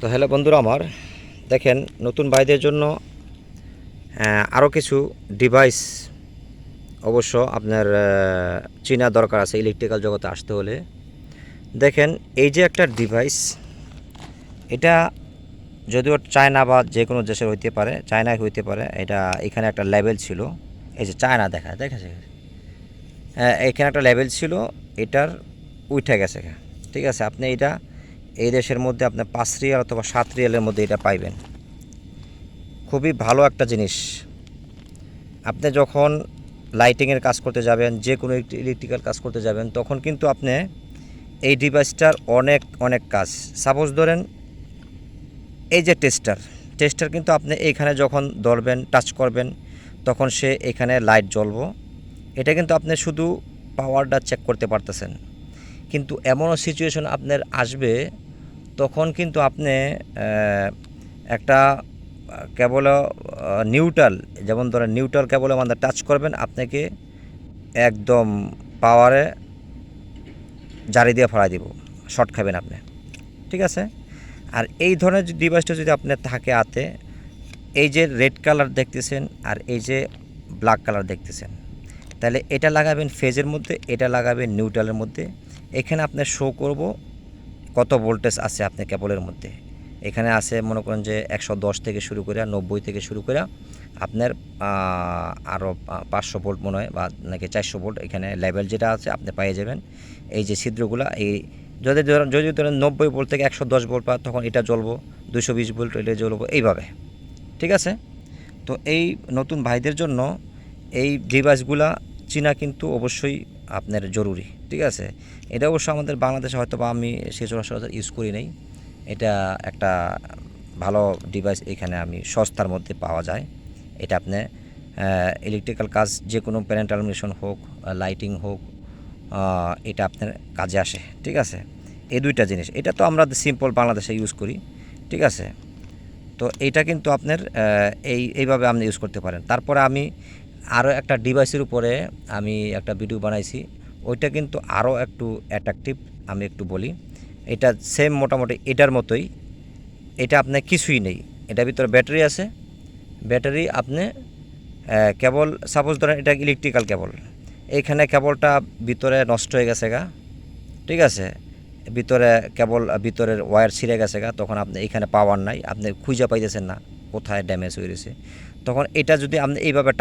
তো হ্যালো বন্ধুরা আমার দেখেন নতুন ভাইদের জন্য আরও কিছু ডিভাইস অবশ্য আপনার চেনা দরকার আছে ইলেকট্রিক্যাল জগতে আসতে হলে। দেখেন এই যে একটা ডিভাইস, এটা যদিও চায়না বা যে কোনো দেশের হইতে পারে, চায়নায় হইতে পারে। এটা এখানে একটা লেভেল ছিল, এই যে চায়না দেখেছে এখানে একটা লেভেল ছিল, এটার উঠে গেছে। ঠিক আছে, আপনি এটা এই দেশের মধ্যে আপনি 5 রিয়াল অথবা 7 রিয়ালের মধ্যে এটা পাইবেন। খুবই ভালো একটা জিনিস। আপনি যখন লাইটিংয়ের কাজ করতে যাবেন, যে কোনো ইলেকট্রিক্যাল কাজ করতে যাবেন, তখন কিন্তু আপনি এই ডিভাইসটার অনেক অনেক কাজ, সাপোজ ধরেন এই যে টেস্টার কিন্তু আপনি এইখানে যখন ধরবেন, টাচ করবেন, তখন সে এখানে লাইট জ্বলবো। এটা কিন্তু আপনি শুধু পাওয়ারটা চেক করতে পারতেছেন। কিন্তু এমনও সিচুয়েশন আপনার আসবে, তখন কিন্তু আপনি একটা কেবল নিউট্রাল, যেমন ধরেন নিউট্রাল কেবল আমাদের টাচ করবেন, আপনাকে একদম পাওয়ারে জারি দিয়ে ফেলাই দিব, শর্ট খাবেন আপনি। ঠিক আছে, আর এই ধরনের ডিভাইসটা যদি আপনার থাকে হাতে, এই যে রেড কালার দেখতেছেন আর এই যে ব্ল্যাক কালার দেখতেছেন, তাহলে এটা লাগাবেন ফেজের মধ্যে, এটা লাগাবেন নিউট্রালের মধ্যে। এখানে আপনার শো করব কত ভোল্টেজ আছে আপনার কেবলের মধ্যে। এখানে আছে মনে করেন যে 110 থেকে শুরু করে 90 থেকে শুরু করে আপনার আরও 500 ভোল্ট মনে হয়, বা নাকি 400 ভোল্ট এখানে লেভেল যেটা আছে আপনি পেয়ে যাবেন। এই যে ছিদ্রগুলো, এই যদি ধরেন 90 ভোল্ট থেকে 110 ভোল্ট পা, তখন এটা জ্বলবো, 220 ভোল্ট এটা জ্বলবো, এইভাবে। ঠিক আছে, তো এই নতুন ভাইদের জন্য এই ডিভাইসগুলা চিনা কিন্তু অবশ্যই আপনার জরুরি। ঠিক আছে, এটা অবশ্য আমাদের বাংলাদেশে হয়তো বা আমি সচরাচর ইউজ করি নাই। এটা একটা ভালো ডিভাইস, এখানে আমি সস্তার মধ্যে পাওয়া যায়। এটা আপনি ইলেকট্রিক্যাল কাজ, যে কোনো প্যানেল টার্মিনেশন হোক, লাইটিং হোক, এটা আপনার কাজে আসে। ঠিক আছে, এই দুইটা জিনিস, এটা তো আমরা সিম্পল বাংলাদেশে ইউজ করি। ঠিক আছে, তো এইটা কিন্তু আপনার এইভাবে আপনি ইউজ করতে পারেন। তারপরে আমি আরও একটা ডিভাইসের উপরে আমি একটা ভিডিও বানাইছি, ওইটা কিন্তু আরও একটু অ্যাট্রাকটিভ। আমি একটু বলি, এটা সেম মোটামুটি এটার মতোই। এটা আপনার কিছুই নেই, এটার ভিতরে ব্যাটারি আছে। ব্যাটারি আপনি কেবল, সাপোজ ধরেন এটা ইলেকট্রিক্যাল কেবল, এইখানে কেবলটা ভিতরে নষ্ট হয়ে গেছে গা। ঠিক আছে, ভিতরে কেবল ভিতরের ওয়্যার ছিঁড়ে গেছে গা, তখন আপনি এখানে পাওয়ার নাই, আপনি খুঁজে পাইতেছেন না কোথায় ড্যামেজ হয়ে গেছে। তখন এটা যদি আপনি এইভাবে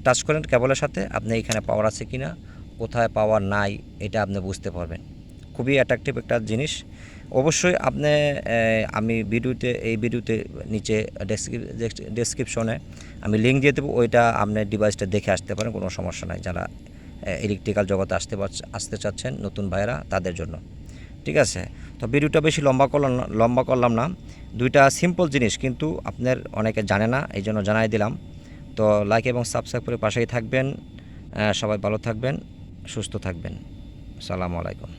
টাচ করেন কেবলের সাথে, আপনি এখানে পাওয়ার আছে কি না, কোথায় পাওয়ার নাই, এটা আপনি বুঝতে পারবেন। খুবই অ্যাট্রাকটিভ একটা জিনিস। অবশ্যই আপনি আমি এই ভিডিওতে নিচে ডেসক্রিপশনে আমি লিঙ্ক দিয়ে দেবো, ওইটা আপনি ডিভাইসটা দেখে আসতে পারেন, কোনো সমস্যা নাই। যারা ইলেকট্রিক্যাল জগতে আসতে চাচ্ছেন নতুন ভাইয়েরা, তাদের জন্য। ঠিক আছে, তো ভিডিওটা বেশি লম্বা করলাম না। দুইটা সিম্পল জিনিস কিন্তু আপনার অনেকে জানে না, এই জন্য জানাই দিলাম। তো লাইক এবং সাবস্ক্রাইব করে পাশেই থাকবেন। সবাই ভালো থাকবেন, সুস্থ থাকবেন। আসসালামু আলাইকুম।